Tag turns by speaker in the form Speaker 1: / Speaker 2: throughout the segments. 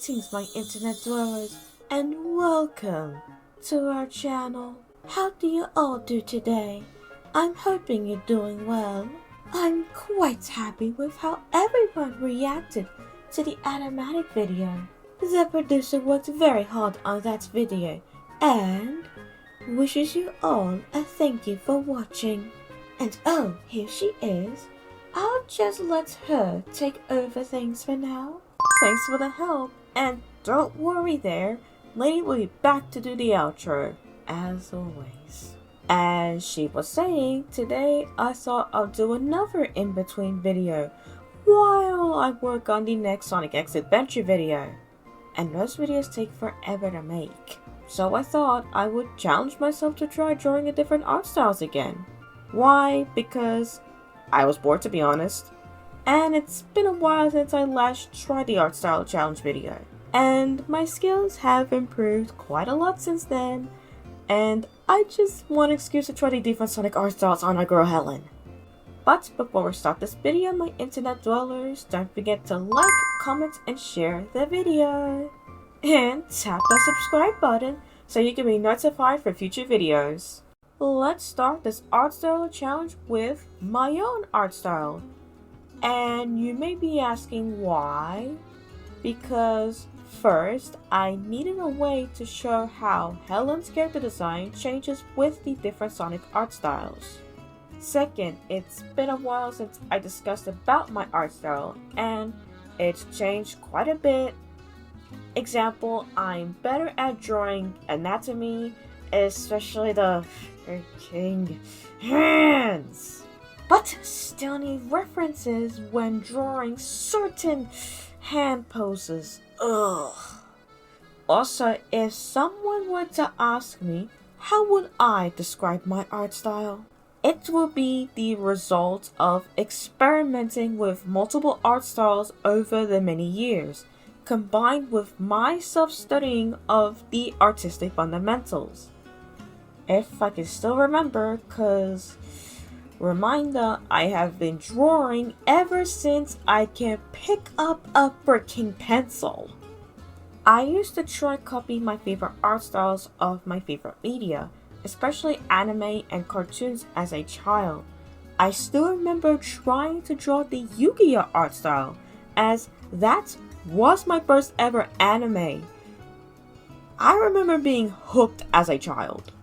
Speaker 1: Greetings, my internet dwellers, and welcome to our channel. How do you all do today? I'm hoping you're doing well. I'm quite happy with how everyone reacted to the animatic video. The producer worked very hard on that video and wishes you all a thank you for watching. And oh, here she is. I'll just let her take over things for now. Thanks for the help, and don't worry there, Lady will be back to do the outro, as always. As she was saying, today I thought I'll do another in-between video while I work on the next Sonic X Adventure video. And those videos take forever to make. So I thought I would challenge myself to try drawing a different art styles again. Why? Because I was bored, to be honest. And it's been a while since I last tried the art style challenge video. And my skills have improved quite a lot since then. And I just want an excuse to try the different Sonic art styles on our girl Helen. But before we start this video, my internet dwellers, don't forget to like, comment, and share the video. And tap the subscribe button so you can be notified for future videos. Let's start this art style challenge with my own art style. And you may be asking why? Because first, I needed a way to show how Helen's character design changes with the different Sonic art styles. Second, it's been a while since I discussed about my art style, and it's changed quite a bit. Example, I'm better at drawing anatomy, especially the freaking hands. But still need references when drawing certain hand poses. Ugh. Also, if someone were to ask me, how would I describe my art style? It will be the result of experimenting with multiple art styles over the many years, combined with my self-studying of the artistic fundamentals. If I can still remember, cause reminder, I have been drawing ever since I can pick up a freaking pencil. I used to try copying my favorite art styles of my favorite media, especially anime and cartoons as a child. I still remember trying to draw the Yu-Gi-Oh art style, as that was my first ever anime. I remember being hooked as a child.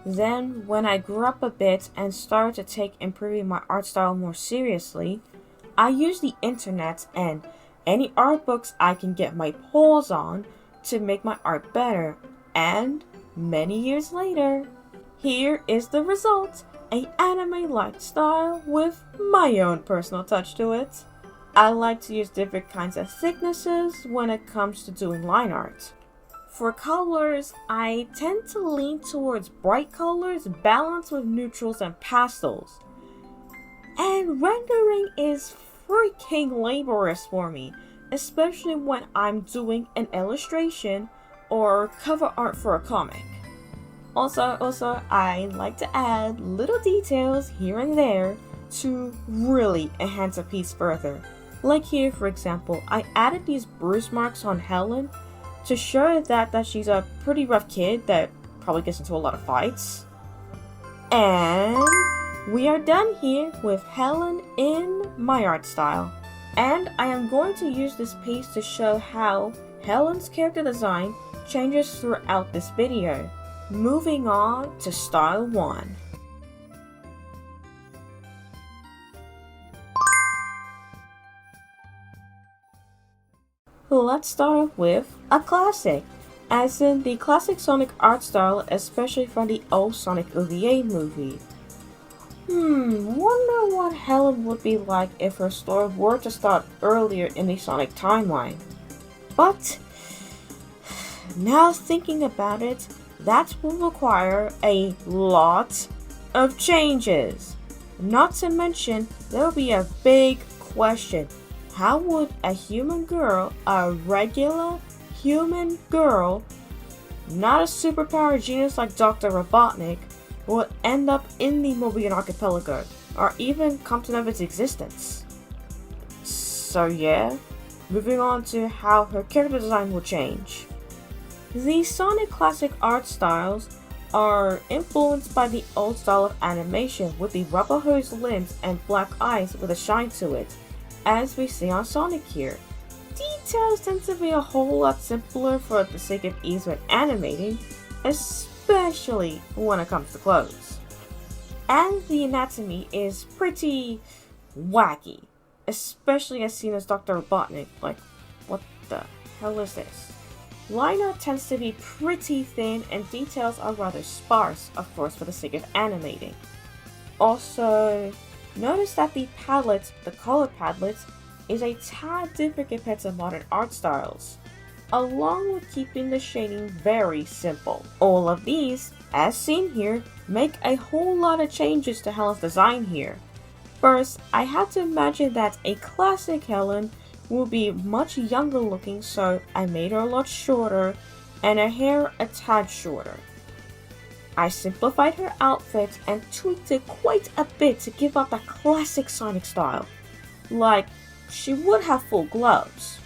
Speaker 1: Then, when I grew up a bit and started to take improving my art style more seriously, I used the internet and any art books I can get my paws on to make my art better. And many years later, here is the result, an anime-like style with my own personal touch to it. I like to use different kinds of thicknesses when it comes to doing line art. For colors, I tend to lean towards bright colors balanced with neutrals and pastels. And rendering is freaking laborious for me, especially when I'm doing an illustration or cover art for a comic. Also, I like to add little details here and there to really enhance a piece further. Like here, for example, I added these bruise marks on Helen to show that she's a pretty rough kid that probably gets into a lot of fights. And we are done here with Helen in my art style. And I am going to use this piece to show how Helen's character design changes throughout this video. Moving on to style 1. Let's start with a classic, as in the classic Sonic art style, especially from the old Sonic OVA movie. Wonder what Helen would be like if her story were to start earlier in the Sonic timeline. But now thinking about it, that will require a lot of changes. Not to mention, there will be a big question. How would a human girl, a regular human girl, not a superpower genius like Dr. Robotnik, would end up in the Mobian Archipelago, or even come to know of its existence? So yeah, moving on to how her character design will change. The Sonic classic art styles are influenced by the old style of animation with the rubber hose limbs and black eyes with a shine to it, as we see on Sonic here. Details tend to be a whole lot simpler for the sake of ease when animating, especially when it comes to clothes. And the anatomy is pretty wacky, especially as seen as Dr. Robotnik. Like, what the hell is this? Line art tends to be pretty thin and details are rather sparse, of course for the sake of animating. Also, notice that the palette, the color palette, is a tad different compared to modern art styles, along with keeping the shading very simple. All of these, as seen here, make a whole lot of changes to Helen's design here. First, I had to imagine that a classic Helen will be much younger looking, so I made her a lot shorter and her hair a tad shorter. I simplified her outfit and tweaked it quite a bit to give up that classic Sonic style. Like, she would have full gloves.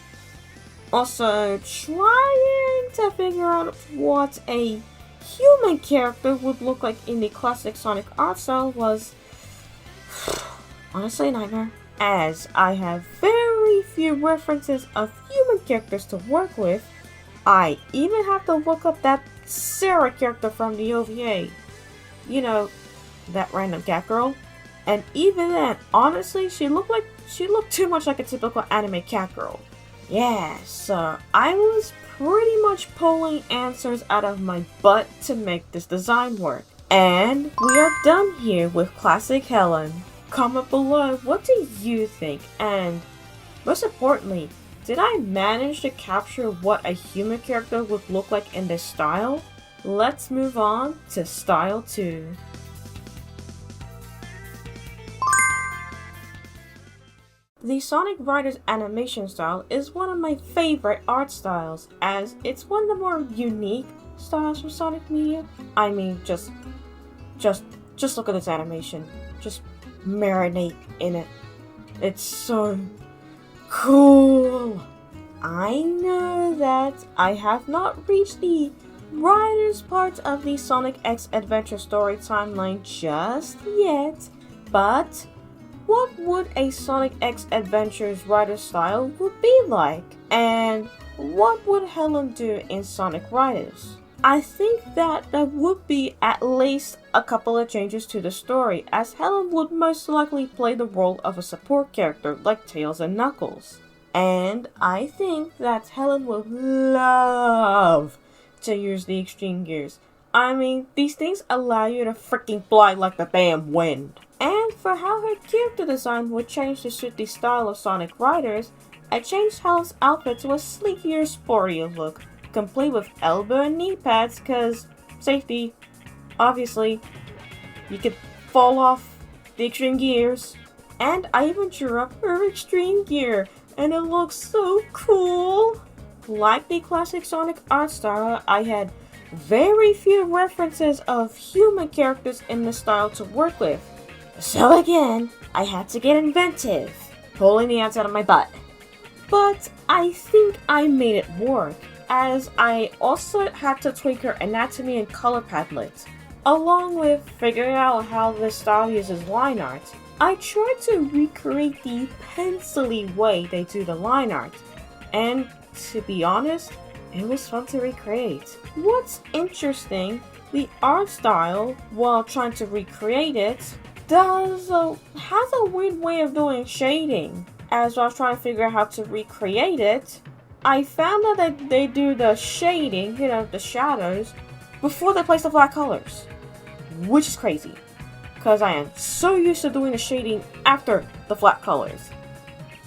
Speaker 1: Also, trying to figure out what a human character would look like in the classic Sonic art style was honestly a nightmare, as I have very few references of human characters to work with. I even have to look up that Sarah character from the OVA. You know, that random cat girl. And even then, honestly, she looked too much like a typical anime cat girl. Yeah, so I was pretty much pulling answers out of my butt to make this design work. And we are done here with Classic Helen. Comment below, what do you think? And most importantly, did I manage to capture what a human character would look like in this style? Let's move on to Style 2. The Sonic Riders animation style is one of my favorite art styles, as it's one of the more unique styles from Sonic media. I mean, just look at this animation. Just marinate in it. It's so cool. I know that I have not reached the Riders part of the Sonic X Adventure story timeline just yet, but what would a Sonic X Adventures Rider style would be like? And what would Helen do in Sonic Riders? I think that there would be at least a couple of changes to the story, as Helen would most likely play the role of a support character like Tails and Knuckles. And I think that Helen would love to use the extreme gears. I mean, these things allow you to freaking fly like the damn wind. And for how her character design would change to suit the style of Sonic Riders, I changed Helen's outfit to a sleekier, sportier look, complete with elbow and knee pads, cause safety. Obviously, you could fall off the extreme gears. And I even drew up her extreme gear, and it looks so cool. Like the classic Sonic art style, I had very few references of human characters in the style to work with. So again, I had to get inventive, pulling the ants out of my butt. But I think I made it work, as I also had to tweak her anatomy and color palette. Along with figuring out how this style uses line art, I tried to recreate the pencil-y way they do the line art. And to be honest, it was fun to recreate. What's interesting, the art style, while trying to recreate it, has a weird way of doing shading. As I was trying to figure out how to recreate it, I found out that they do the shading, the shadows, before they place the flat colors. Which is crazy, because I am so used to doing the shading after the flat colors.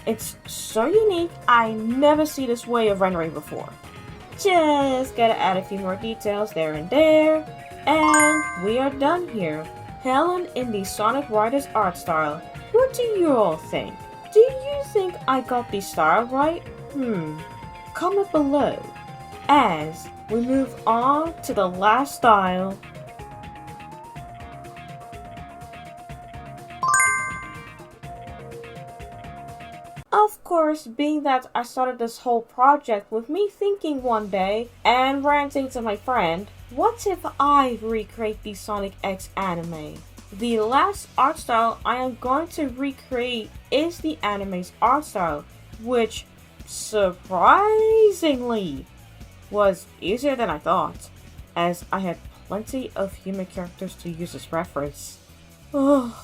Speaker 1: It's so unique, I never see this way of rendering before. Just gotta add a few more details there and there, and we are done here. Helen in the Sonic Riders art style. What do you all think? Do you think I got the style right? Comment below as we move on to the last style. Of course, being that I started this whole project with me thinking one day and ranting to my friend, what if I recreate the Sonic X anime? The last art style I am going to recreate is the anime's art style, which surprisingly was easier than I thought, as I had plenty of human characters to use as reference. Ugh.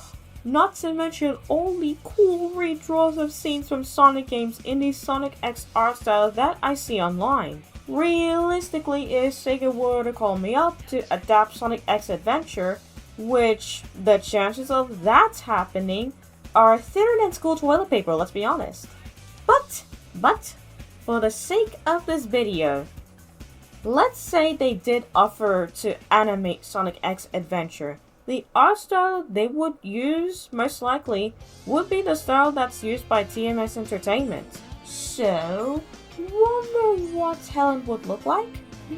Speaker 1: Not to mention all the cool redraws of scenes from Sonic games in the Sonic X art style that I see online. Realistically, if Sega were to call me up to adapt Sonic X Adventure, which the chances of that happening are thinner than school toilet paper, let's be honest. But, for the sake of this video, let's say they did offer to animate Sonic X Adventure. The art style they would use, most likely, would be the style that's used by TMS Entertainment. So, wonder what Helen would look like?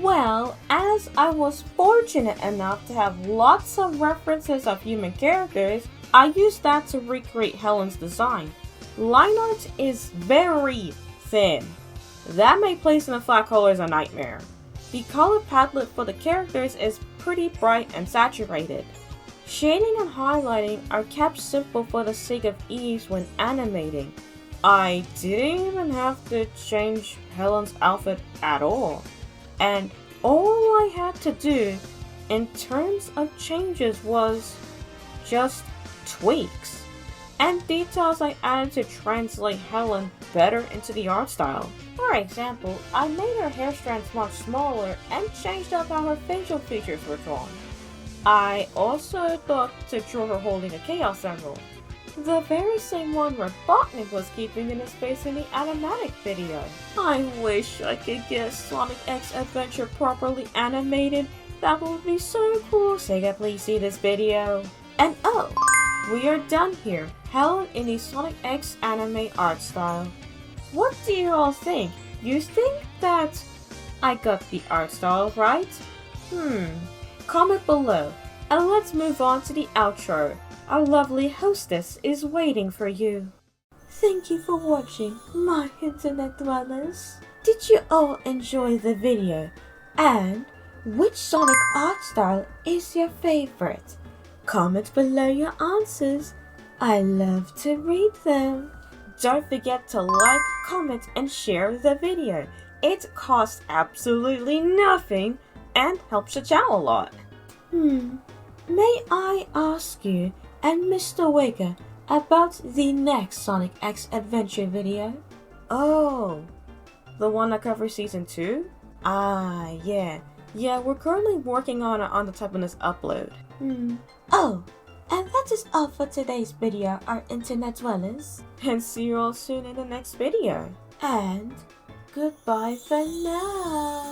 Speaker 1: Well, as I was fortunate enough to have lots of references of human characters, I used that to recreate Helen's design. Line art is very thin. That made placing the flat colors a nightmare. The color palette for the characters is pretty bright and saturated. Shading and highlighting are kept simple for the sake of ease when animating. I didn't even have to change Helen's outfit at all. And all I had to do in terms of changes was just tweaks and details I added to translate Helen better into the art style. For example, I made her hair strands much smaller and changed up how her facial features were drawn. I also thought to draw her holding a Chaos Emerald, the very same one Robotnik was keeping in his face in the animatic video. I wish I could get Sonic X Adventure properly animated. That would be so cool. Sega, please see this video. And oh, we are done here. Helen in the Sonic X anime art style. What do you all think? You think that I got the art style right? Comment below, and let's move on to the outro. Our lovely hostess is waiting for you. Thank you for watching, my internet dwellers. Did you all enjoy the video? And which Sonic art style is your favorite? Comment below your answers. I love to read them. Don't forget to like, comment, and share the video. It costs absolutely nothing and helps the channel a lot. May I ask you and Mr. Waker about the next Sonic X Adventure video? Oh, the one that covers Season 2? Yeah, we're currently working on the typing this upload. Oh, and that is all for today's video, our internet dwellers. And see you all soon in the next video. And goodbye for now.